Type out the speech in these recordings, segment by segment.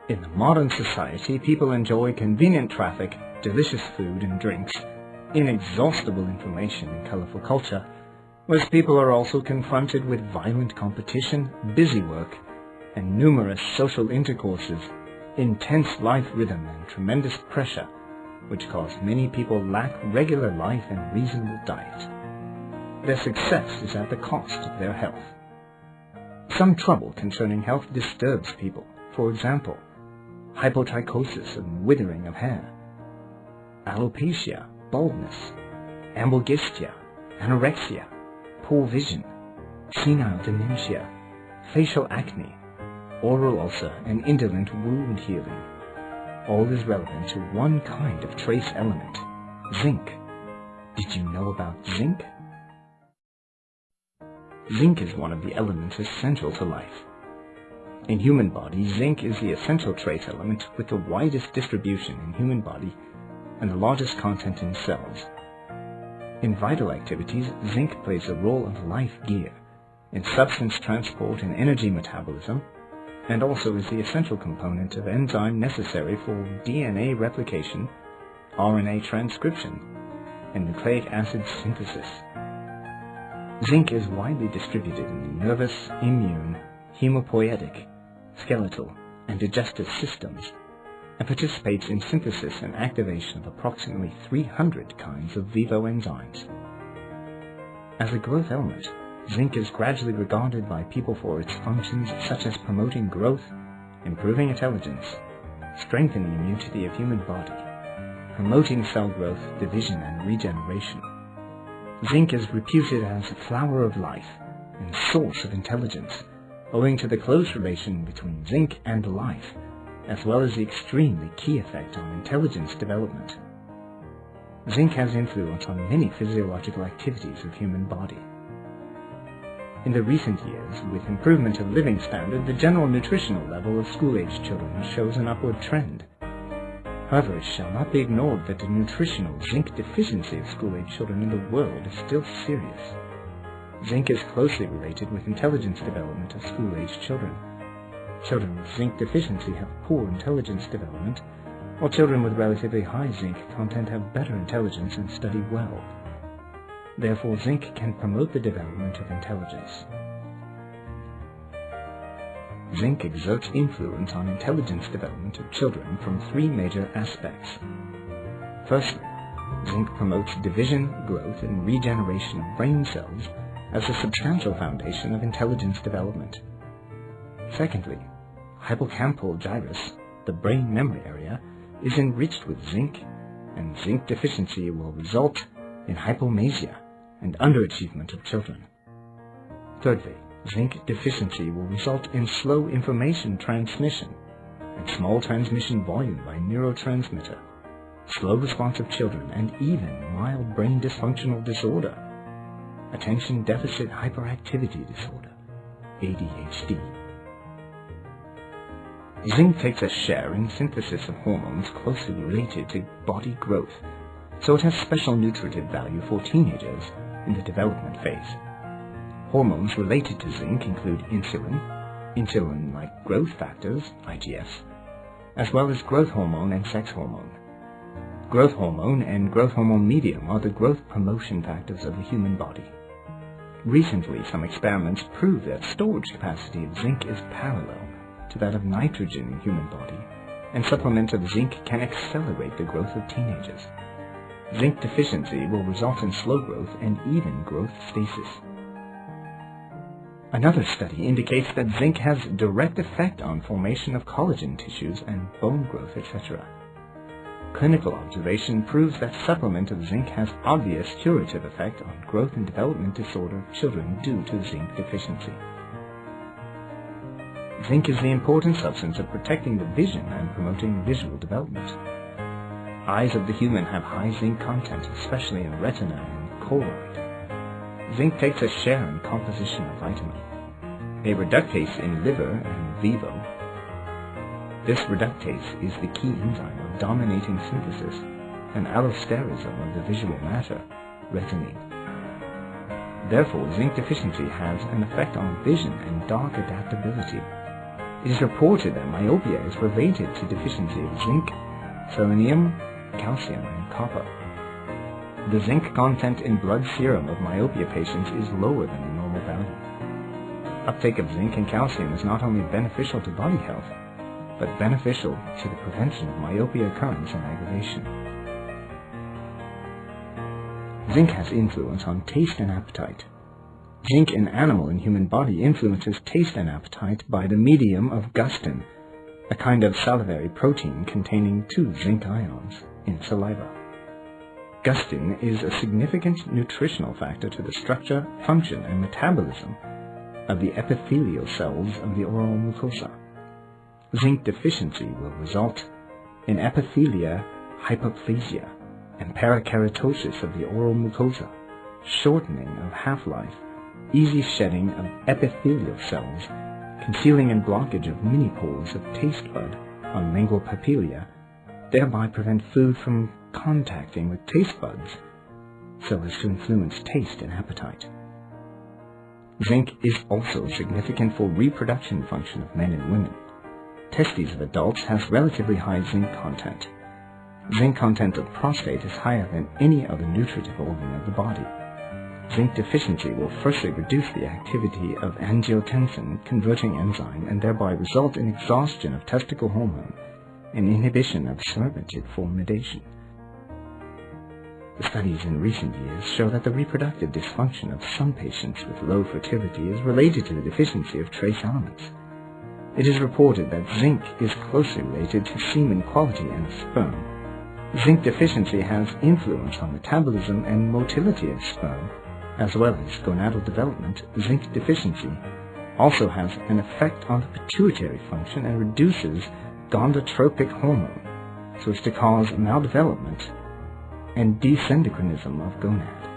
In the modern society, people enjoy convenient traffic, delicious food and drinks, inexhaustible information and colorful culture, whereas people are also confronted with violent competition, busy work, and numerous social intercourses, intense life rhythm and tremendous pressure, which cause many people lack regular life and reasonable diet. Their success is at the cost of their health. Some trouble concerning health disturbs people. For example, hypotrichosis and withering of hair, alopecia, baldness, amblyopia, anorexia, poor vision, senile dementia, facial acne, oral ulcer, and indolent wound healing. All is relevant to one kind of trace element, zinc. Did you know about zinc? Zinc is one of the elements essential to life. In human body, zinc is the essential trace element with the widest distribution in human body and the largest content in cells. In vital activities, zinc plays a role of life gear in substance transport and energy metabolism, and also is the essential component of enzyme necessary for DNA replication, RNA transcription, and nucleic acid synthesis. Zinc is widely distributed in the nervous, immune, hemopoietic, skeletal, and digestive systems, and participates in synthesis and activation of approximately 300 kinds of vivo enzymes. As a growth element, zinc is gradually regarded by people for its functions such as promoting growth, improving intelligence, strengthening immunity of human body, promoting cell growth, division, and regeneration. Zinc is reputed as a flower of life and source of intelligence, owing to the close relation between zinc and life, as well as the extremely key effect on intelligence development. Zinc has influence on many physiological activities of human body. In the recent years, with improvement of living standard, the general nutritional level of school-aged children shows an upward trend. However, it shall not be ignored that the nutritional zinc deficiency of school-aged children in the world is still serious. Zinc is closely related with intelligence development of school-aged children. Children with zinc deficiency have poor intelligence development, while children with relatively high zinc content have better intelligence and study well. Therefore, zinc can promote the development of intelligence. Zinc exerts influence on intelligence development of children from three major aspects. Firstly, zinc promotes division, growth, and regeneration of brain cells as a substantial foundation of intelligence development. Secondly, hippocampal gyrus, the brain memory area, is enriched with zinc, and zinc deficiency will result in hypomasia and underachievement of children. Thirdly, zinc deficiency will result in slow information transmission and small transmission volume by neurotransmitter, slow response of children, and even mild brain dysfunctional disorder, attention deficit hyperactivity disorder, ADHD. Zinc takes a share in synthesis of hormones closely related to body growth, so it has special nutritive value for teenagers in the development phase. Hormones related to zinc include insulin, insulin-like growth factors, IGF, as well as growth hormone and sex hormone. Growth hormone and growth hormone medium are the growth promotion factors of the human body. Recently, some experiments prove that storage capacity of zinc is parallel to that of nitrogen in human body, and supplement of zinc can accelerate the growth of teenagers. Zinc deficiency will result in slow growth and even growth stasis. Another study indicates that zinc has direct effect on formation of collagen tissues and bone growth, etc. Clinical observation proves that supplement of zinc has obvious curative effect on growth and development disorder of children due to zinc deficiency. Zinc is the important substance of protecting the vision and promoting visual development. Eyes of the human have high zinc content, especially in retina and choroid. Zinc takes a share in composition of vitamin, a reductase in liver and vivo. This reductase is the key enzyme of dominating synthesis and allosterism of the visual matter, retinine. Therefore, zinc deficiency has an effect on vision and dark adaptability. It is reported that myopia is related to deficiency of zinc, selenium, calcium, and copper. The zinc content in blood serum of myopia patients is lower than the normal value. Uptake of zinc and calcium is not only beneficial to body health, but beneficial to the prevention of myopia occurrence and aggravation. Zinc has influence on taste and appetite. Zinc in animal and human body influences taste and appetite by the medium of gustin, a kind of salivary protein containing 2 zinc ions in saliva. Gustin is a significant nutritional factor to the structure, function, and metabolism of the epithelial cells of the oral mucosa. Zinc deficiency will result in epithelia hypoplasia and parakeratosis of the oral mucosa, shortening of half-life, easy shedding of epithelial cells, concealing and blockage of mini-pores of taste bud on lingual papillae, thereby prevent food from contacting with taste buds so as to influence taste and appetite. Zinc is also significant for reproduction function of men and women. Testes of adults has relatively high zinc content. Zinc content of prostate is higher than any other nutritive organ of the body. Zinc deficiency will firstly reduce the activity of angiotensin converting enzyme and thereby result in exhaustion of testicle hormone and inhibition of spermatid formation. The studies in recent years show that the reproductive dysfunction of some patients with low fertility is related to the deficiency of trace elements. It is reported that zinc is closely related to semen quality and sperm. Zinc deficiency has influence on metabolism and motility of sperm, as well as gonadal development. Zinc deficiency also has an effect on the pituitary function and reduces gonadotrophic hormone, so as to cause maldevelopment and desynchronism of gonad.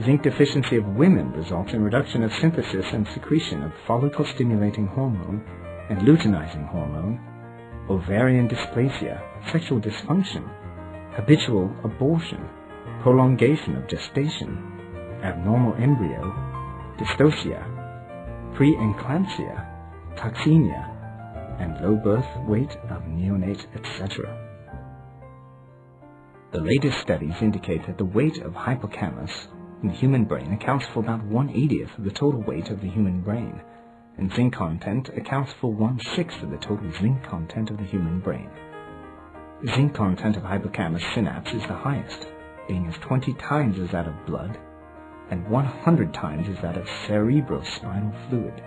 Zinc deficiency of women results in reduction of synthesis and secretion of follicle-stimulating hormone and luteinizing hormone, ovarian dysplasia, sexual dysfunction, habitual abortion, prolongation of gestation, abnormal embryo, dystocia, preeclampsia, toxemia, and low birth weight of neonate, etc. The latest studies indicate that the weight of hippocampus in the human brain accounts for about 1/80th of the total weight of the human brain, and zinc content accounts for 1/6 of the total zinc content of the human brain. Zinc content of hippocampus synapse is the highest, being as 20 times as that of blood, and 100 times as that of cerebrospinal fluid.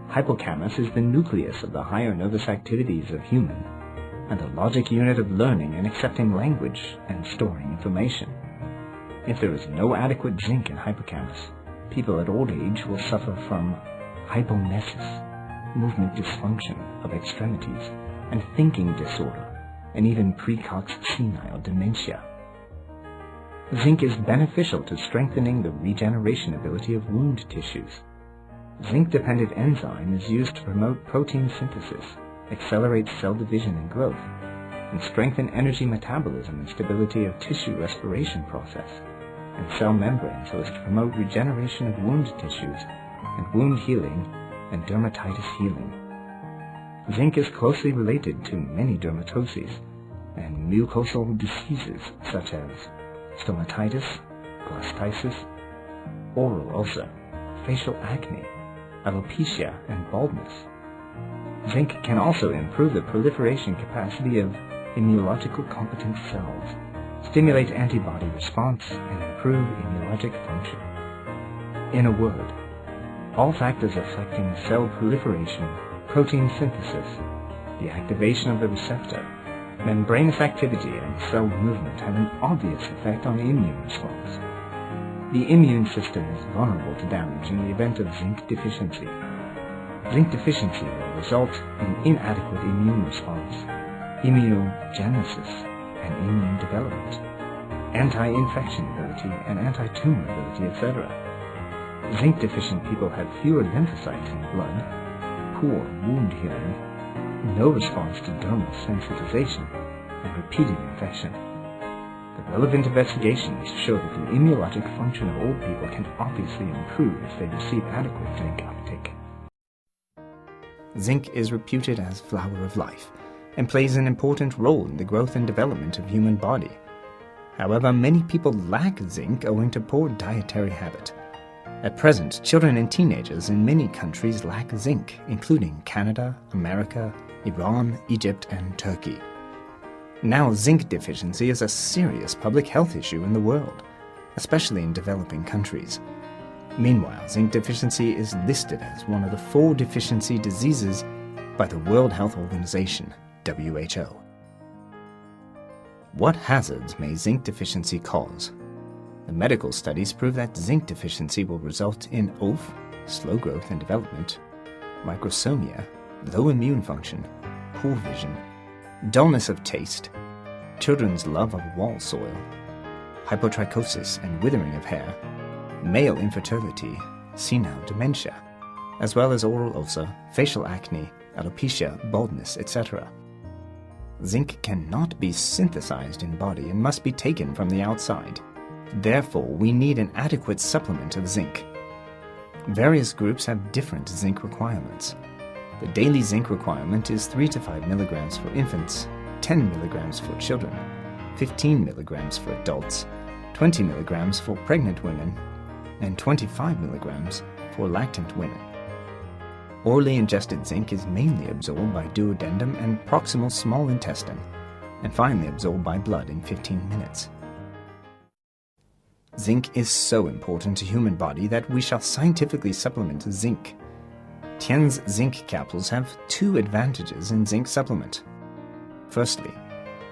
Hippocampus is the nucleus of the higher nervous activities of human, and the logic unit of learning and accepting language and storing information. If there is no adequate zinc in hippocampus, people at old age will suffer from hyponesis, movement dysfunction of extremities, and thinking disorder, and even precox senile dementia. Zinc is beneficial to strengthening the regeneration ability of wound tissues. Zinc-dependent enzyme is used to promote protein synthesis, accelerate cell division and growth, and strengthen energy metabolism and stability of tissue respiration process, and cell membrane so as to promote regeneration of wound tissues and wound healing and dermatitis healing. Zinc is closely related to many dermatoses and mucosal diseases such as stomatitis, glossitis, oral ulcer, facial acne, alopecia, and baldness. Zinc can also improve the proliferation capacity of immunological competent cells, stimulate antibody response, and improve immunologic function. In a word, all factors affecting cell proliferation, protein synthesis, the activation of the receptor, membranous activity, and cell movement have an obvious effect on the immune response. The immune system is vulnerable to damage in the event of zinc deficiency. Zinc deficiency will result in inadequate immune response, immunogenesis, and immune development, anti-infection ability and anti-tumor ability, etc. Zinc-deficient people have fewer lymphocytes in blood, poor wound healing, no response to dermal sensitization, and repeated infection. The relevant investigations show that the immunologic function of old people can obviously improve if they receive adequate zinc uptake. Zinc is reputed as flower of life and plays an important role in the growth and development of human body. However, many people lack zinc owing to poor dietary habit. At present, children and teenagers in many countries lack zinc, including Canada, America, Iran, Egypt, and Turkey. Now, zinc deficiency is a serious public health issue in the world, especially in developing countries. Meanwhile, zinc deficiency is listed as one of the 4 deficiency diseases by the World Health Organization, WHO. What hazards may zinc deficiency cause? The medical studies prove that zinc deficiency will result in OAF, slow growth and development, microsomia, low immune function, poor vision, dullness of taste, children's love of wall soil, hypotrichosis and withering of hair, male infertility, senile dementia, as well as oral ulcer, facial acne, alopecia, baldness, etc. Zinc cannot be synthesized in body and must be taken from the outside. Therefore, we need an adequate supplement of zinc. Various groups have different zinc requirements. The daily zinc requirement is 3 to 5 milligrams for infants, 10 milligrams for children, 15 milligrams for adults, 20 milligrams for pregnant women, and 25 milligrams for lactant women. Orally ingested zinc is mainly absorbed by duodenum and proximal small intestine, and finally absorbed by blood in 15 minutes. Zinc is so important to human body that we shall scientifically supplement zinc. TIENS zinc capsules have 2 advantages in zinc supplement. Firstly,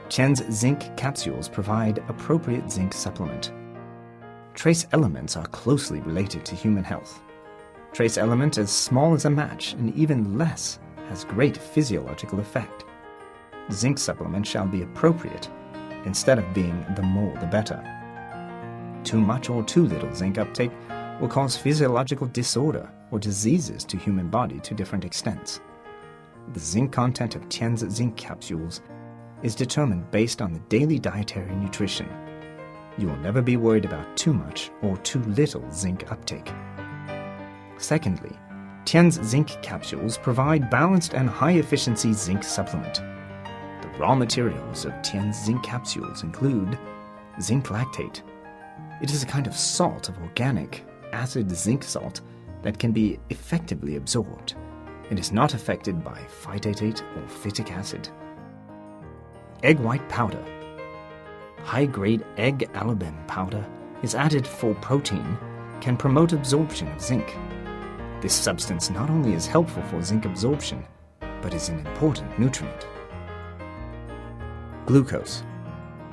TIENS zinc capsules provide appropriate zinc supplement. Trace elements are closely related to human health. Trace element as small as a match and even less has great physiological effect. Zinc supplement shall be appropriate instead of being the more the better. Too much or too little zinc uptake will cause physiological disorder or diseases to human body to different extents. The zinc content of TIENS zinc capsules is determined based on the daily dietary nutrition. You will never be worried about too much or too little zinc uptake. Secondly, TIENS zinc capsules provide balanced and high-efficiency zinc supplement. The raw materials of TIENS zinc capsules include zinc lactate. It is a kind of salt of organic, acid zinc salt that can be effectively absorbed. It is not affected by phytate or phytic acid. Egg white powder. High-grade egg albumin powder is added for protein, can promote absorption of zinc. This substance not only is helpful for zinc absorption, but is an important nutrient. Glucose.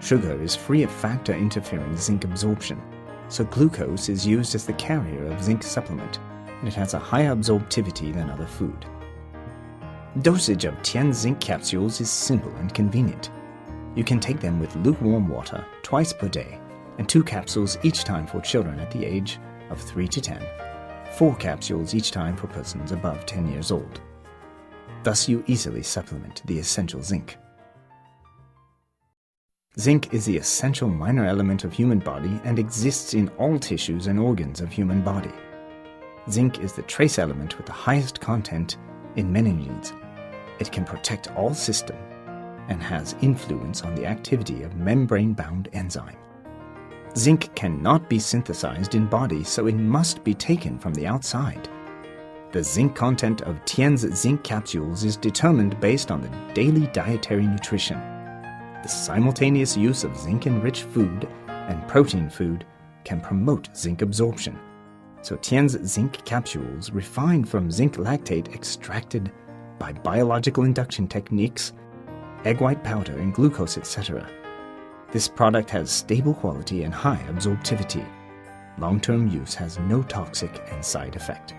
Sugar is free of factor-interfering zinc absorption, so glucose is used as the carrier of zinc supplement, and it has a higher absorptivity than other food. Dosage of TIENS zinc capsules is simple and convenient. You can take them with lukewarm water twice per day, and 2 capsules each time for children at the age of 3 to 10, 4 capsules each time for persons above 10 years old. Thus you easily supplement the essential zinc. Zinc is the essential minor element of human body and exists in all tissues and organs of human body. Zinc is the trace element with the highest content in many needs. It can protect all systems and has influence on the activity of membrane-bound enzyme. Zinc cannot be synthesized in body, so it must be taken from the outside. The zinc content of TIENS zinc capsules is determined based on the daily dietary nutrition. The simultaneous use of zinc-enriched food and protein food can promote zinc absorption. So TIENS zinc capsules refined from zinc lactate extracted by biological induction techniques, egg white powder and glucose, etc. This product has stable quality and high absorptivity. Long-term use has no toxic and side effect.